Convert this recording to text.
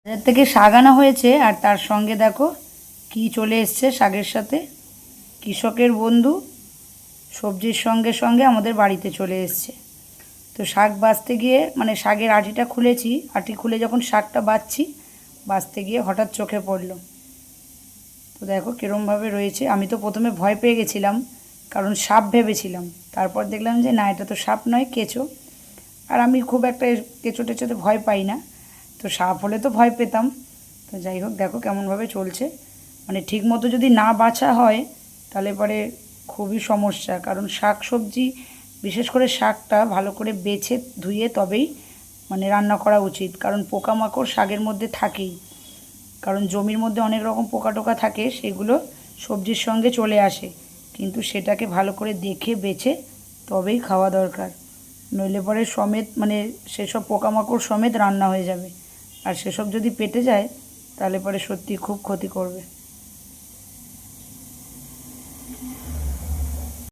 বাজার থেকে শাক আনা হয়েছে আর তার সঙ্গে দেখো কি চলে এসছে শাকের সাথে। কৃষকের বন্ধু সবজির সঙ্গে সঙ্গে আমাদের বাড়িতে চলে এসছে। তো শাক বাছতে গিয়ে মানে শাকের আটিটা খুলেছি, আটি খুলে যখন শাকটা বাছতে গিয়ে হঠাৎ চোখে পড়লো। তো দেখো কীরমভাবে রয়েছে। আমি তো প্রথমে ভয় পেয়ে গেছিলাম, কারণ সাপ ভেবেছিলাম। তারপর দেখলাম যে না, এটা তো সাপ নয়, কেঁচো। আর আমি খুব একটা কেঁচো টেচোতে ভয় পাই না, তো সাপ হলে তো ভয় পেতাম। তো যাই হোক, দেখো কেমনভাবে চলছে। মানে ঠিক মতো যদি না বাছা হয় তাহলে পরে খুবই সমস্যা, কারণ শাক সবজি বিশেষ করে শাকটা ভালো করে বেছে ধুয়ে তবেই মানে রান্না করা উচিত, কারণ পোকামাকড় শাকের মধ্যে থাকেই। কারণ জমির মধ্যে অনেক রকম পোকা টোকা থাকে, সেগুলো সবজির সঙ্গে চলে আসে, কিন্তু সেটাকে ভালো করে দেখে বেছে তবেই খাওয়া দরকার। নইলে পরে সমেত মানে সেসব পোকামাকড় সমেত রান্না হয়ে যাবে, আর সেসব যদি পেটে যায় তাহলে পরে সত্যি খুব ক্ষতি করবে।